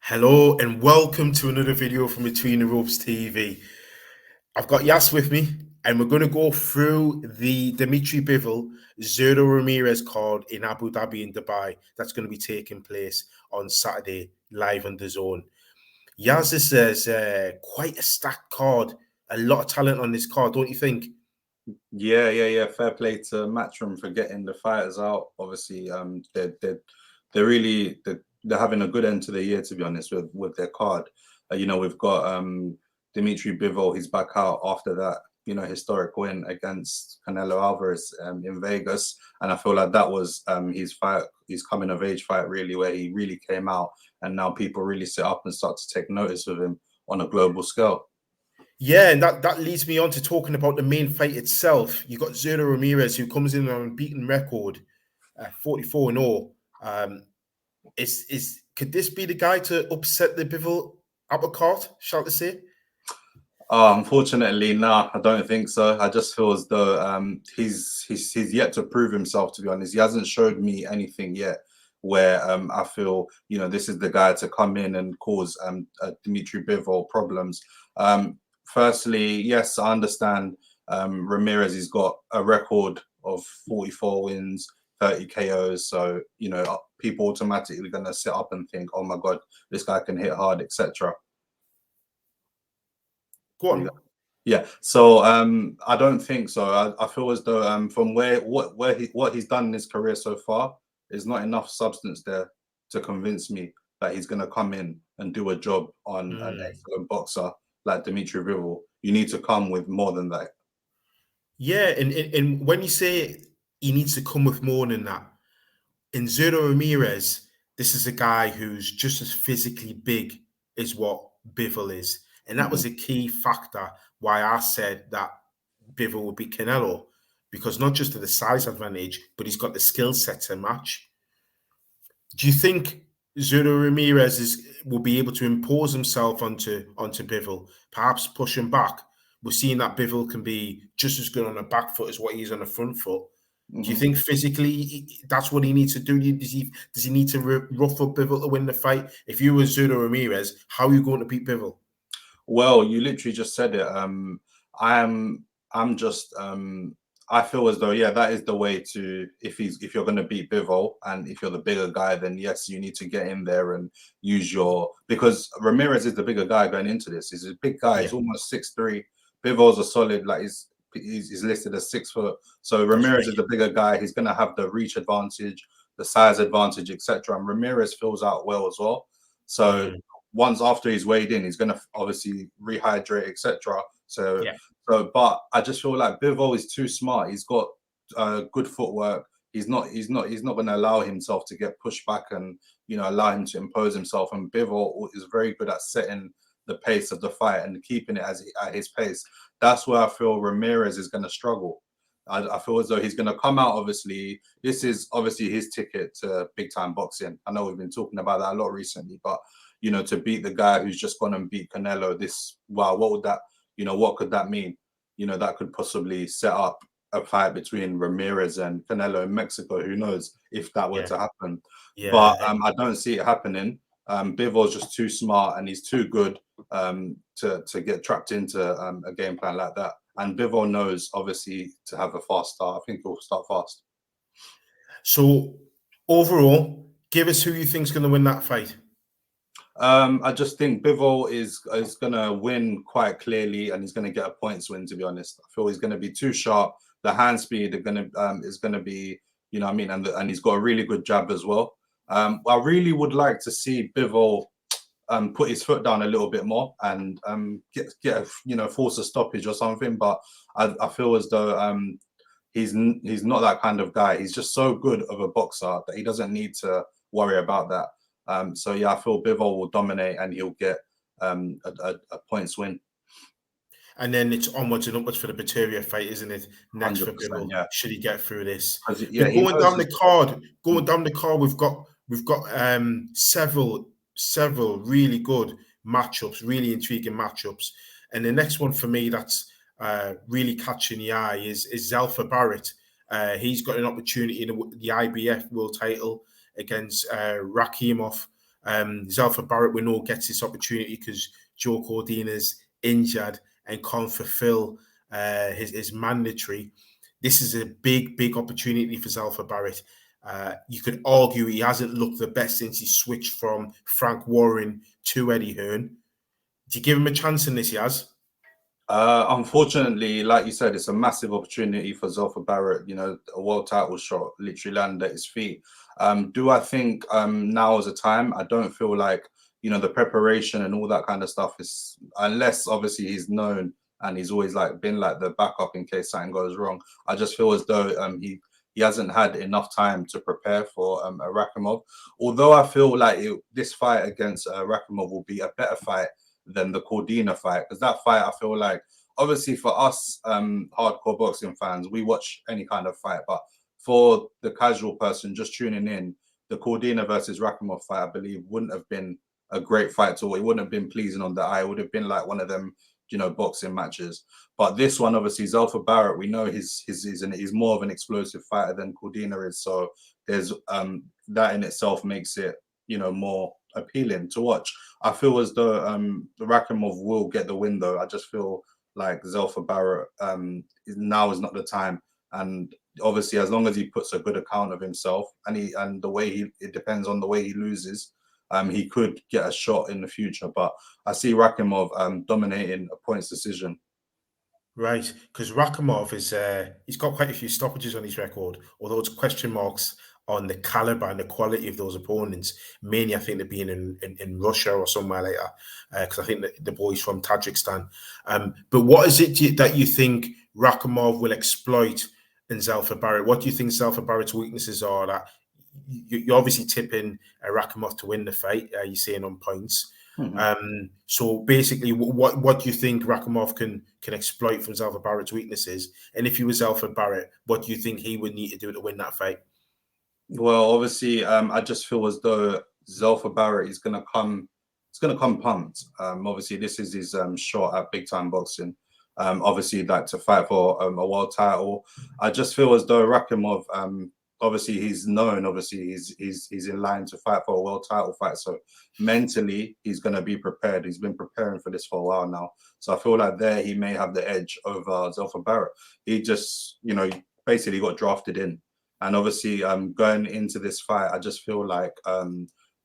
Hello and welcome to another video from Between the Ropes TV. I've got Yas with me and we're going to go through the Dmitry Bivol Zurdo Ramirez card in Abu Dhabi in Dubai that's going to be taking place on Saturday live on DAZN. Yas, this is quite a stacked card, a lot of talent on this card, don't you think? Yeah. Fair play to Matchroom for getting the fighters out. Obviously, they're having a good end to the year, to be honest, with their card. We've got Dmitry Bivol. He's back out after that, historic win against Canelo Alvarez in Vegas, and I feel like that was his coming of age fight, really, where he really came out, and now people really sit up and start to take notice of him on a global scale. Yeah, and that leads me on to talking about the main fight itself. You got Zurdo Ramirez, who comes in on a beaten record, 44-0. Could this be the guy to upset the Bivol apple cart, shall I say? Unfortunately, no, I don't think so. I just feel as though he's yet to prove himself. To be honest, he hasn't showed me anything yet where I feel this is the guy to come in and cause Dmitry Bivol problems. Firstly, yes, I understand Ramirez has got a record of 44 wins, 30 KOs. So, people automatically going to sit up and think, oh my God, this guy can hit hard, etc. Go on. Yeah, so I don't think so. I feel as though from what he's done in his career so far, there's not enough substance there to convince me that he's going to come in and do a job on an excellent boxer like Dmitry Bivol. You need to come with more than that. Yeah, and when you say he needs to come with more than that, in Zurdo Ramirez, this is a guy who's just as physically big as what Bivol is. And that was a key factor why I said that Bivol would be Canelo, because not just to the size advantage, but he's got the skill set to match. Do you think Zurdo Ramirez will be able to impose himself onto Bivol, perhaps push him back? We're seeing that Bivol can be just as good on the back foot as what he is on the front foot. Do you think physically that's what he needs to do? Does he need to rough up Bivol to win the fight? If you were Zurdo Ramirez, how are you going to beat Bivol? Well, you literally just said it. I feel as though, that is the way to, if you're going to beat Bivol, and if you're the bigger guy, then yes, you need to get in there and use because Ramirez is the bigger guy going into this. He's a big guy. He's almost 6'3". Bivol's a solid, like he's listed as 6 foot. So Ramirez is the bigger guy. He's going to have the reach advantage, the size advantage, etc. And Ramirez fills out well as well. So once after he's weighed in, he's going to obviously rehydrate, etc. But I just feel like Bivol is too smart. He's got good footwork. He's not going to allow himself to get pushed back and allow him to impose himself. And Bivol is very good at setting the pace of the fight and keeping it at his pace. That's where I feel Ramirez is going to struggle. I feel as though he's going to come out. Obviously, this is obviously his ticket to big time boxing. I know we've been talking about that a lot recently, but to beat the guy who's just gone and beat Canelo, what would that, what could that mean? That could possibly set up a fight between Ramirez and Canelo in Mexico. Who knows if that were to happen? But I don't see it happening. Bivol's just too smart and he's too good to get trapped into a game plan like that. And Bivol knows, obviously, to have a fast start. I think he'll start fast. So, overall, give us who you think is going to win that fight. I just think Bivol is going to win quite clearly, and he's going to get a points win. To be honest, I feel he's going to be too sharp. The hand speed is going to be, and he's got a really good jab as well. I really would like to see Bivol put his foot down a little bit more and force a stoppage or something. But I feel as though he's not that kind of guy. He's just so good of a boxer that he doesn't need to worry about that. I feel Bivol will dominate and he'll get a points win. And then it's onwards and upwards for the Bateria fight, isn't it? Next for Bivol, should he get through this? Going down the card, we've got several really good matchups, really intriguing matchups. And the next one for me that's really catching the eye is Zelfa Barrett. He's got an opportunity in the IBF world title against Rakhimov. Zalfa Barrett, we know, gets this opportunity because Joe Cordina's injured and can't fulfill his mandatory. This is a big opportunity for Zalfa Barrett. You could argue he hasn't looked the best since he switched from Frank Warren to Eddie Hearn. Do you give him a chance in this, Yaz? Unfortunately, like you said, it's a massive opportunity for Zalfa Barrett. You know, a world title shot literally landed at his feet. Do I think now is a time? I don't feel like, you know, the preparation and all that kind of stuff is, unless obviously he's known and he's always like been like the backup in case something goes wrong. I just feel as though he hasn't had enough time to prepare for a Rakhimov. Although I feel like this fight against Rakhimov will be a better fight than the Cordina fight, because that fight, I feel like, obviously for us hardcore boxing fans, we watch any kind of fight, but for the casual person just tuning in, the Cordina versus Rakhimov fight, I believe, wouldn't have been a great fight at all. It wouldn't have been pleasing on the eye. It would have been like one of them, you know, boxing matches. But this one, obviously, Zalfa Barrett, we know he's more of an explosive fighter than Cordina is. So there's that in itself makes it, you know, more appealing to watch. I feel as though the Rakhimov will get the win, though. I just feel like Zalfa Barrett now is not the time, and obviously as long as he puts a good account of himself and the way it depends on the way he loses, he could get a shot in the future. But I see Rakhimov dominating a points decision. Right, because Rakhimov is he's got quite a few stoppages on his record, although it's question marks on the caliber and the quality of those opponents. Mainly, I think they're being in Russia or somewhere like that, because I think the boy's from Tajikistan. But what is it that you think Rakhimov will exploit in Zalfa Barrett? What do you think Zalfa Barrett's weaknesses are? That you're obviously tipping Rakhimov to win the fight. You're saying on points. So basically, what do you think Rakhimov can exploit from Zalfa Barrett's weaknesses? And if he was Zalfa Barrett, what do you think he would need to do to win that fight? Well, obviously, I just feel as though Zalfa Barrett is going to come. It's going to come pumped. Obviously, this is his shot at big time boxing. Obviously, like to fight for a world title. I just feel as though Rakhimov. Obviously, he's known. Obviously, he's in line to fight for a world title fight. So mentally, he's going to be prepared. He's been preparing for this for a while now. So I feel like there he may have the edge over Zalfa Barrett. He just, you know, basically got drafted in. And obviously, going into this fight, I just feel like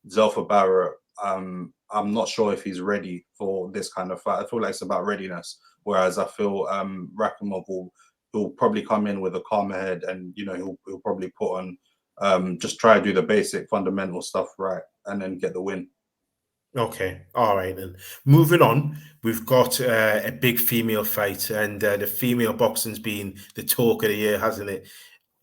Zalfa Barrett, I'm not sure if he's ready for this kind of fight. I feel like it's about readiness. Whereas I feel Rakhimov will probably come in with a calmer head, and you know he'll probably put on just try to do the basic fundamental stuff right, and then get the win. Okay, all right then. Moving on, we've got a big female fight, and the female boxing's been the talk of the year, hasn't it?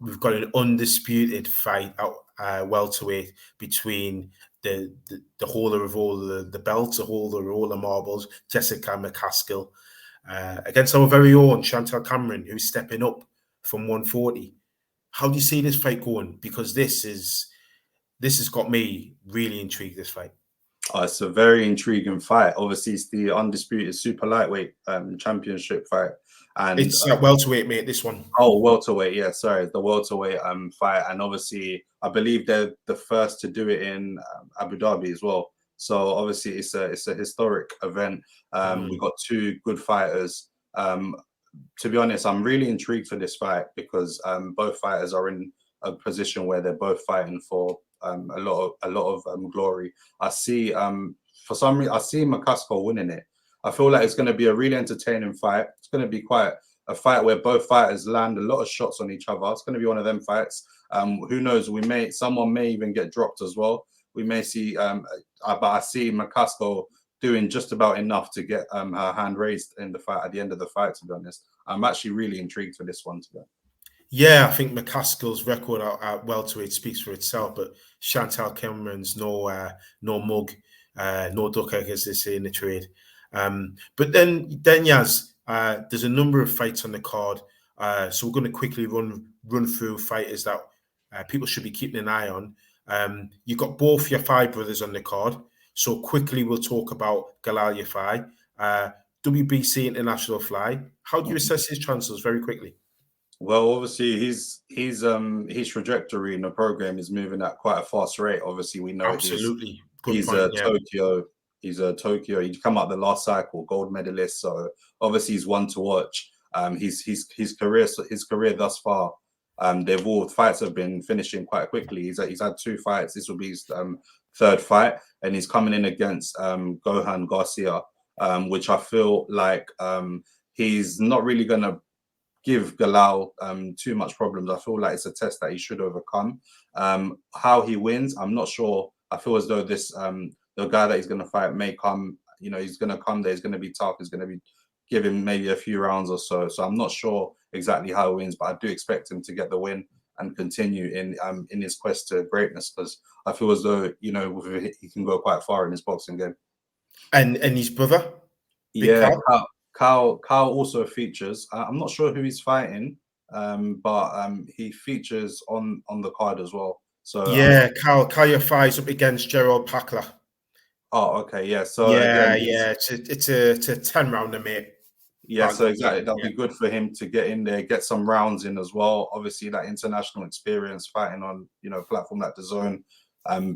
We've got an undisputed fight out welterweight between the holder of all the belts, the holder of all the marbles, Jessica McCaskill, against our very own Chantal Cameron, who's stepping up from 140. How do you see this fight going? Because this has got me really intrigued, this fight. Oh, it's a very intriguing fight. Obviously, it's the undisputed super lightweight championship fight, and it's welterweight, mate. This one. Oh, welterweight. Yeah, sorry, the welterweight fight, and obviously, I believe they're the first to do it in Abu Dhabi as well. So obviously, it's a historic event. We've got two good fighters. To be honest, I'm really intrigued for this fight because both fighters are in a position where they're both fighting for a lot of glory. I see for some reason I see McCaskill winning it. I feel like it's going to be a really entertaining fight. It's going to be quite a fight where both fighters land a lot of shots on each other. It's going to be one of them fights. Who knows? Someone may even get dropped as well. We may see, but I see McCaskill doing just about enough to get her hand raised in the fight at the end of the fight. To be honest, I'm actually really intrigued for this one. To be honest. Yeah, I think McCaskill's record at welterweight speaks for itself, but Chantal Cameron's no mug, no ducker, as they say in the trade. But then Yaz, there's a number of fights on the card, so we're going to quickly run through fighters that people should be keeping an eye on. You've got both your five brothers on the card, so quickly we'll talk about Galal Yafai, WBC International Fly. How do you assess his chances very quickly? Well, obviously, his trajectory in the program is moving at quite a fast rate. Obviously, we know Absolutely. Good He's point. a Yeah. Tokyo. He's a Tokyo. He'd come out the last cycle, gold medalist. So obviously he's one to watch. His career thus far. They've all fights have been finishing quite quickly. He's had 2 fights. This will be his third fight, and he's coming in against Gohan Garcia, which I feel like he's not really gonna give Galal too much problems. I feel like it's a test that he should overcome. How he wins, I'm not sure. I feel as though this the guy that he's going to fight may come. You know, he's going to come there. He's going to be tough. He's going to be give him maybe a few rounds or so. So I'm not sure exactly how he wins, but I do expect him to get the win and continue in his quest to greatness, because I feel as though, you know, he can go quite far in his boxing game. And his brother, Big Yeah, Cal. Kyle also features. I'm not sure who he's fighting, but he features on the card as well. So Yeah, Cal Yafai's up against Gerald Packler. oh, okay, yeah. So Yeah, again, yeah. It's a 10 rounder, mate. yeah. So Back. exactly, that'll Yeah. be good for him to get in there, get some rounds in as well. Obviously, that international experience fighting on, you know, a platform like the Zone,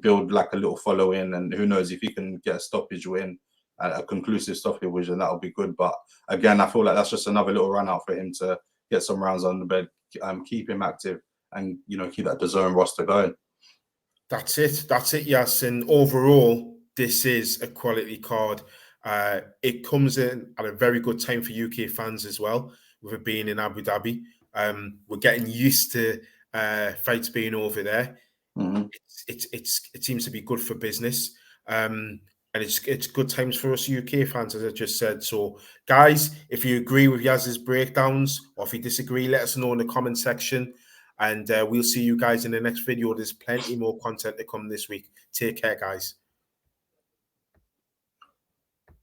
build like a little following, and who knows if he can get a stoppage win, a conclusive stoppage win, that'll be good. But again, I feel like that's just another little run out for him to get some rounds on the bed, keep him active, and you know, keep that the Zone roster going. That's it. That's it. Yes. And overall, this is a quality card. It comes in at a very good time for UK fans as well, with it being in Abu Dhabi. We're getting used to fights being over there. Mm-hmm. It seems to be good for business. And it's good times for us UK fans, as I just said. So, guys, if you agree with Yaz's breakdowns or if you disagree, let us know in the comment section. And we'll see you guys in the next video. There's plenty more content to come this week. Take care, guys.